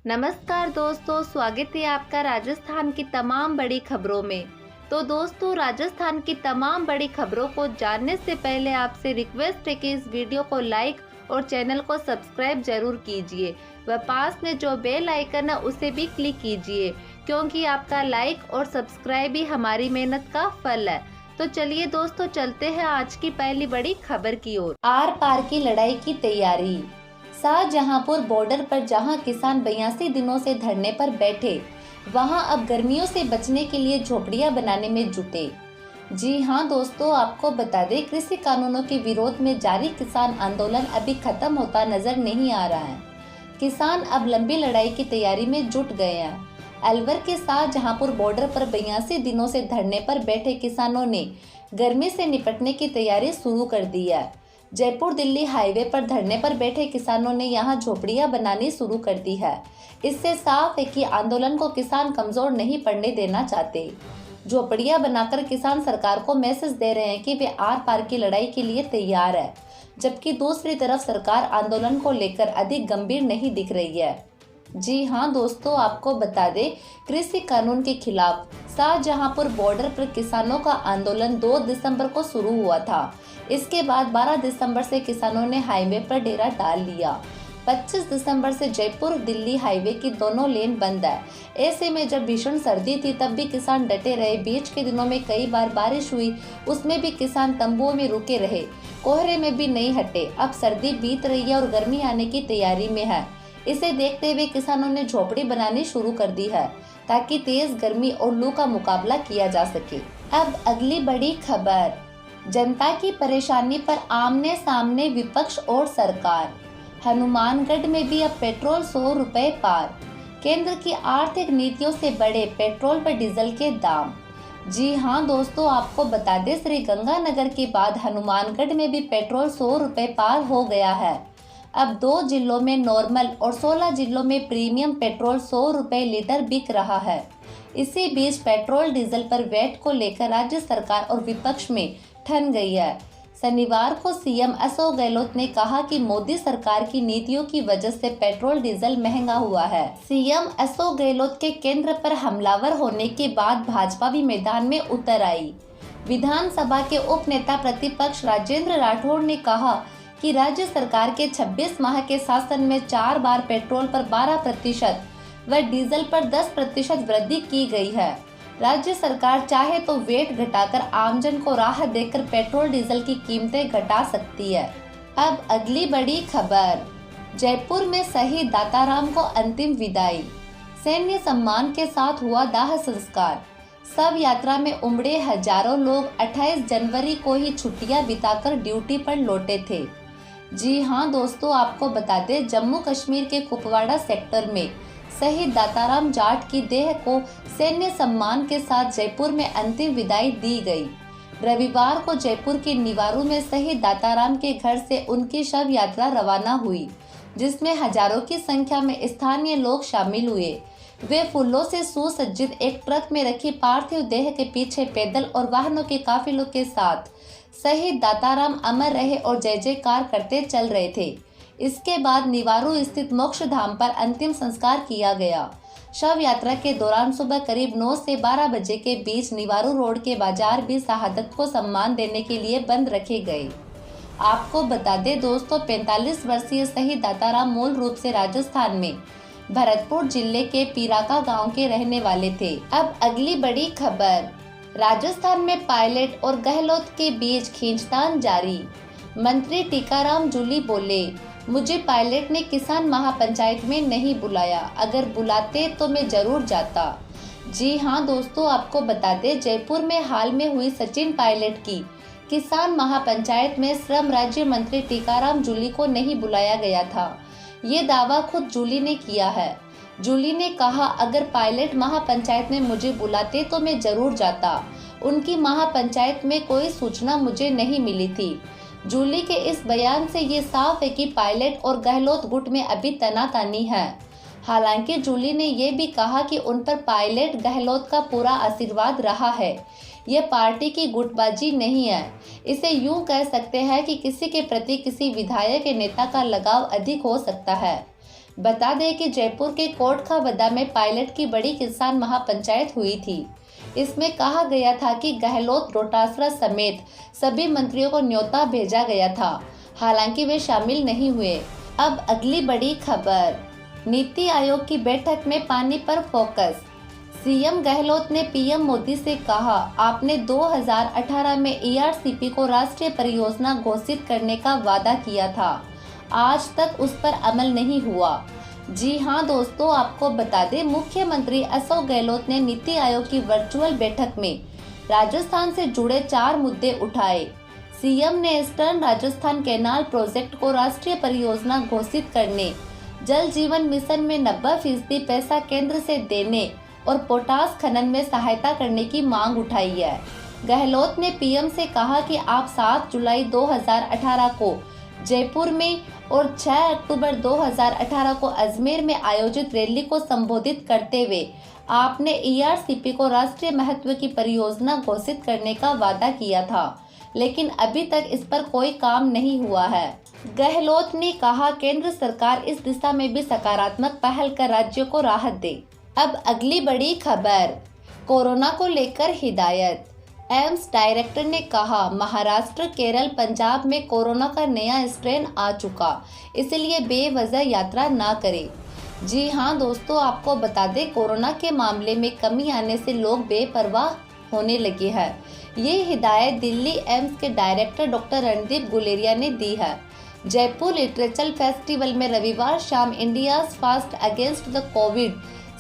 नमस्कार दोस्तों, स्वागत है आपका राजस्थान की तमाम बड़ी खबरों में। तो दोस्तों, राजस्थान की तमाम बड़ी खबरों को जानने से पहले आपसे रिक्वेस्ट है कि इस वीडियो को लाइक और चैनल को सब्सक्राइब जरूर कीजिए व पास में जो बेल आइकन है उसे भी क्लिक कीजिए, क्योंकि आपका लाइक और सब्सक्राइब ही हमारी मेहनत का फल है। तो चलिए दोस्तों, चलते हैं आज की पहली बड़ी खबर की ओर। आर पार की लड़ाई की तैयारी। शाहजहांपुर बॉर्डर पर जहां किसान 82 दिनों से धरने पर बैठे, वहां अब गर्मियों से बचने के लिए झोपड़ियां बनाने में जुटे। जी हां दोस्तों, आपको बता दें, कृषि कानूनों के विरोध में जारी किसान आंदोलन अभी खत्म होता नजर नहीं आ रहा है। किसान अब लंबी लड़ाई की तैयारी में जुट गए हैं। अलवर के शाहजहांपुर बॉर्डर पर 82 दिनों से धरने पर बैठे किसानों ने गर्मी से निपटने की तैयारी शुरू कर दी है। जयपुर दिल्ली हाईवे पर धरने पर बैठे किसानों ने यहां झोपड़ियां बनानी शुरू कर दी है। इससे साफ है कि आंदोलन को किसान कमजोर नहीं पड़ने देना चाहते। झोपड़ियां बनाकर किसान सरकार को मैसेज दे रहे हैं कि वे आर पार की लड़ाई के लिए तैयार है, जबकि दूसरी तरफ सरकार आंदोलन को लेकर अधिक गंभीर नहीं दिख रही है। जी हां दोस्तों, आपको बता दें, कृषि कानून के खिलाफ शाहजहांपुर बॉर्डर पर किसानों का आंदोलन 2 दिसंबर को शुरू हुआ था। इसके बाद 12 दिसंबर से किसानों ने हाईवे पर डेरा डाल लिया। 25 दिसंबर से जयपुर दिल्ली हाईवे की दोनों लेन बंद है। ऐसे में जब भीषण सर्दी थी तब भी किसान डटे रहे। बीच के दिनों में कई बार बारिश हुई, उसमें भी किसान तंबुओं में रुके रहे, कोहरे में भी नहीं हटे। अब सर्दी बीत रही है और गर्मी आने की तैयारी में है। इसे देखते हुए किसानों ने झोपड़ी बनानी शुरू कर दी है, ताकि तेज गर्मी और लू का मुकाबला किया जा सके। अब अगली बड़ी खबर। जनता की परेशानी पर आमने सामने विपक्ष और सरकार। हनुमानगढ़ में भी अब पेट्रोल 100 रुपए पार। केंद्र की आर्थिक नीतियों से बढ़े पेट्रोल पर डीजल के दाम। जी हां दोस्तों, आपको बता दें, श्री गंगानगर के बाद हनुमानगढ़ में भी पेट्रोल 100 रुपए पार हो गया है। अब 2 जिलों में नॉर्मल और 16 जिलों में प्रीमियम पेट्रोल 100 रुपए लीटर बिक रहा है। इसी बीच पेट्रोल डीजल पर वैट को लेकर राज्य सरकार और विपक्ष में ठन गई है। शनिवार को सीएम अशोक गहलोत ने कहा कि मोदी सरकार की नीतियों की वजह से पेट्रोल डीजल महंगा हुआ है। सीएम अशोक गहलोत के केंद्र पर हमलावर होने के बाद भाजपा भी मैदान में उतर आई। विधानसभा के उप नेता प्रतिपक्ष राजेंद्र राठौड़ ने कहा कि राज्य सरकार के 26 माह के शासन में 4 बार पेट्रोल पर 12% व डीजल पर 10% वृद्धि की गई है। राज्य सरकार चाहे तो वेट घटाकर आमजन को राहत देकर पेट्रोल डीजल की कीमतें घटा सकती है। अब अगली बड़ी खबर। जयपुर में शहीद दाताराम को अंतिम विदाई। सैन्य सम्मान के साथ हुआ दाह संस्कार। शव यात्रा में उमड़े हजारों लोग 28 जनवरी को ही छुट्टियां बिताकर ड्यूटी पर लौटे थे। जी हां दोस्तों, आपको बता दें, जम्मू कश्मीर के कुपवाड़ा सेक्टर में शहीद दाताराम जाट की देह को सैन्य सम्मान के साथ जयपुर में अंतिम विदाई दी गई। रविवार को जयपुर के निवारू में शहीद दाताराम के घर से उनकी शव यात्रा रवाना हुई, जिसमें हजारों की संख्या में स्थानीय लोग शामिल हुए। वे फूलों से सुसज्जित एक ट्रक में रखी पार्थिव देह के पीछे पैदल और वाहनों के काफिलों के साथ शहीद दाताराम अमर रहे और जय जयकार करते चल रहे थे। इसके बाद निवारू स्थित मोक्ष धाम पर अंतिम संस्कार किया गया। शव यात्रा के दौरान सुबह करीब 9 से 12 बजे के बीच निवारू रोड के बाजार भी शहादत को सम्मान देने के लिए बंद रखे गए। आपको बता दें दोस्तों, 45 वर्षीय शहीद दाताराम मूल रूप से राजस्थान में भरतपुर जिले के पीराका गांव के रहने वाले थे। अब अगली बड़ी खबर। राजस्थान में पायलट और गहलोत के बीच खींचतान जारी। मंत्री टीकाराम जूली बोले, मुझे पायलट ने किसान महापंचायत में नहीं बुलाया, अगर बुलाते तो मैं जरूर जाता। जी हां दोस्तों, आपको बता दें, जयपुर में हाल में हुई सचिन पायलट की किसान महापंचायत में श्रम राज्य मंत्री टीकाराम जूली को नहीं बुलाया गया था। ये दावा खुद जूली ने किया है। जूली ने कहा, अगर पायलट महापंचायत में मुझे बुलाते तो मैं जरूर जाता। उनकी महापंचायत में कोई सूचना मुझे नहीं मिली थी। जूली के इस बयान से ये साफ है कि पायलट और गहलोत गुट में अभी तनातनी है। हालांकि जूली ने यह भी कहा कि उन पर पायलट गहलोत का पूरा आशीर्वाद रहा है। यह पार्टी की गुटबाजी नहीं है। इसे यूं कह सकते हैं कि किसी के प्रति किसी विधायक या नेता का लगाव अधिक हो सकता है। बता दें कि जयपुर के कोटखावदा में पायलट की बड़ी किसान महापंचायत हुई थी। इसमें कहा गया था कि गहलोत डोटासरा समेत सभी मंत्रियों को न्योता भेजा गया था, हालांकि वे शामिल नहीं हुए। अब अगली बड़ी खबर, नीति आयोग की बैठक में पानी पर फोकस। सीएम गहलोत ने पीएम मोदी से कहा, आपने 2018 में ईआरसीपी को राष्ट्रीय परियोजना घोषित करने का वादा किया था, आज तक उस पर अमल नहीं हुआ। जी हां दोस्तों, आपको बता दें, मुख्यमंत्री अशोक गहलोत ने नीति आयोग की वर्चुअल बैठक में राजस्थान से जुड़े 4 मुद्दे उठाए। सीएम ने ईस्टर्न राजस्थान कैनाल प्रोजेक्ट को राष्ट्रीय परियोजना घोषित करने, जल जीवन मिशन में 90% पैसा केंद्र से देने और पोटास खनन में सहायता करने की मांग उठाई है। गहलोत ने पीएम से कहा कि आप 7 जुलाई 2018 को जयपुर में और 6 अक्टूबर 2018 को अजमेर में आयोजित रैली को संबोधित करते हुए आपने ईआरसीपी को राष्ट्रीय महत्व की परियोजना घोषित करने का वादा किया था, लेकिन अभी तक इस पर कोई काम नहीं हुआ है। गहलोत ने कहा, केंद्र सरकार इस दिशा में भी सकारात्मक पहल कर राज्यों को राहत दे। अब अगली बड़ी खबर, कोरोना को लेकर हिदायत। एम्स डायरेक्टर ने कहा, महाराष्ट्र, केरल, पंजाब में कोरोना का नया स्ट्रेन आ चुका, इसलिए बेवजह यात्रा ना करें। जी हां दोस्तों, आपको बता दें, कोरोना के मामले में कमी आने से लोग बेपरवाह होने लगे हैं। ये हिदायत दिल्ली एम्स के डायरेक्टर डॉक्टर रणदीप गुलेरिया ने दी है। जयपुर लिटरेचर फेस्टिवल में रविवार शाम India's fast against the Covid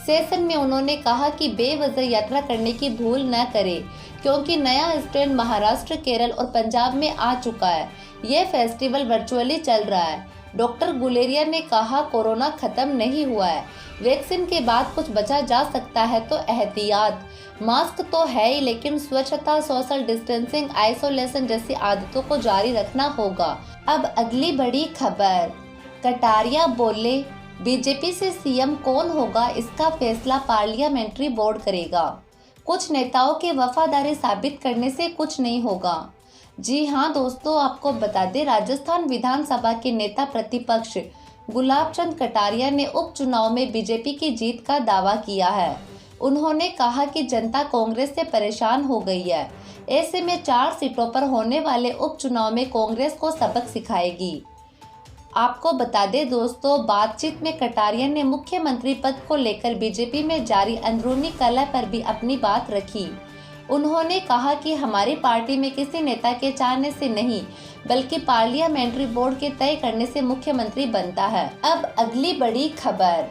session में उन्होंने कहा कि बेवजह यात्रा करने की भूल न करें, क्योंकि नया स्ट्रेन महाराष्ट्र, केरल और पंजाब में आ चुका है। ये फेस्टिवल वर्चुअली चल रहा है। डॉक्टर गुलेरिया ने कहा, कोरोना खत्म नहीं हुआ है, वैक्सीन के बाद कुछ बचा जा सकता है तो एहतियात, मास्क तो है ही, लेकिन स्वच्छता, सोशल डिस्टेंसिंग, आइसोलेशन जैसी आदतों को जारी रखना होगा। अब अगली बड़ी खबर, कटारिया बोले, बीजेपी से सीएम कौन होगा इसका फैसला पार्लियामेंट्री बोर्ड करेगा। कुछ नेताओं की वफादारी साबित करने से कुछ नहीं होगा। जी हां दोस्तों, आपको बता दें, राजस्थान विधानसभा के नेता प्रतिपक्ष गुलाब चंद कटारिया ने उपचुनाव में बीजेपी की जीत का दावा किया है। उन्होंने कहा कि जनता कांग्रेस से परेशान हो गई है, ऐसे में 4 सीटों पर होने वाले उपचुनाव में कांग्रेस को सबक सिखाएगी। आपको बता दें दोस्तों, बातचीत में कटारिया ने मुख्यमंत्री पद को लेकर बीजेपी में जारी अंदरूनी कलह पर भी अपनी बात रखी। उन्होंने कहा कि हमारी पार्टी में किसी नेता के चाहने से नहीं, बल्कि पार्लियामेंट्री बोर्ड के तय करने से मुख्यमंत्री बनता है। अब अगली बड़ी खबर,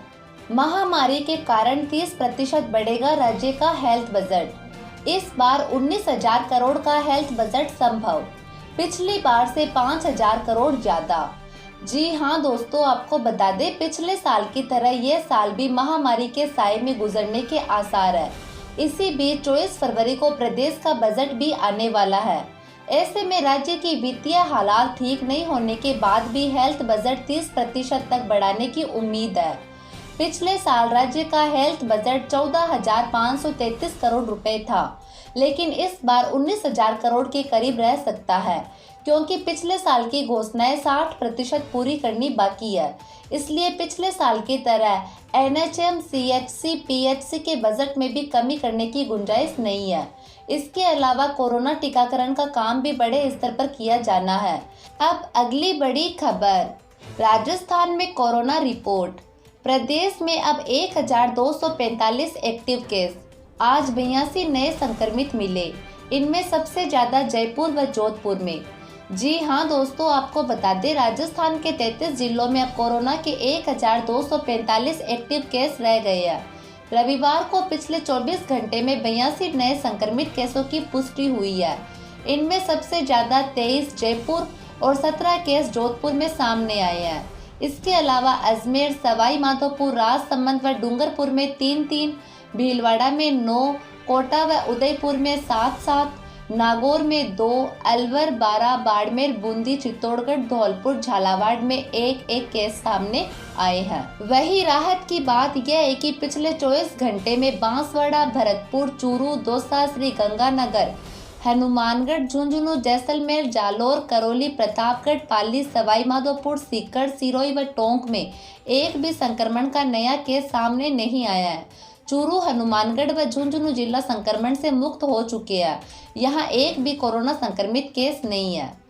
महामारी के कारण 30% बढ़ेगा राज्य का हेल्थ बजट। इस बार 19,000 करोड़ का हेल्थ बजट संभव, पिछली बार से 5,000 करोड़ ज्यादा। जी हां दोस्तों, आपको बता दें, पिछले साल की तरह ये साल भी महामारी के साए में गुजरने के आसार है। इसी बीच 24 फरवरी को प्रदेश का बजट भी आने वाला है। ऐसे में राज्य की वित्तीय हालात ठीक नहीं होने के बाद भी हेल्थ बजट 30% तक बढ़ाने की उम्मीद है। पिछले साल राज्य का हेल्थ बजट 14,533 करोड़ रुपए था, लेकिन इस बार 19,000 करोड़ के करीब रह सकता है, क्योंकि पिछले साल की घोषणाएं 60% पूरी करनी बाकी है। इसलिए पिछले साल की तरह एनएचएम, सीएचसी, पीएचसी के बजट में भी कमी करने की गुंजाइश नहीं है। इसके अलावा कोरोना टीकाकरण का काम भी बड़े स्तर पर किया जाना है। अब अगली बड़ी खबर, राजस्थान में कोरोना रिपोर्ट। प्रदेश में अब 1,245 एक्टिव केस, आज 82 नए संक्रमित मिले। इनमें सबसे ज्यादा जयपुर व जोधपुर में। जी हां दोस्तों, आपको बता दें, राजस्थान के 33 जिलों में अब कोरोना के 1,245 एक्टिव केस रह गए हैं। रविवार को पिछले 24 घंटे में 82 नए संक्रमित केसों की पुष्टि हुई है। इनमें सबसे ज्यादा 23 जयपुर और 17 केस जोधपुर में सामने आए हैं। इसके अलावा अजमेर, सवाई माधोपुर, राजसमंद व डूंगरपुर में 3-3, भीलवाड़ा में 9, कोटा व उदयपुर में 7-7, नागौर में 2, अलवर, 12, बाड़मेर, बूंदी, चित्तौड़गढ़, धौलपुर, झालावाड़ में 1-1 केस सामने आए हैं। वही राहत की बात यह है कि पिछले 24 घंटे में बांसवाड़ा, भरतपुर, चूरू, दौसा, श्री गंगानगर, हनुमानगढ़, झुंझुनू, जैसलमेर, जालोर, करौली, प्रतापगढ़, पाली, सवाईमाधोपुर, सीकर, सिरोही व टोंक में एक भी संक्रमण का नया केस सामने नहीं आया है। चूरू, हनुमानगढ़ व झुंझुनू जिला संक्रमण से मुक्त हो चुके हैं। यहाँ एक भी कोरोना संक्रमित केस नहीं है।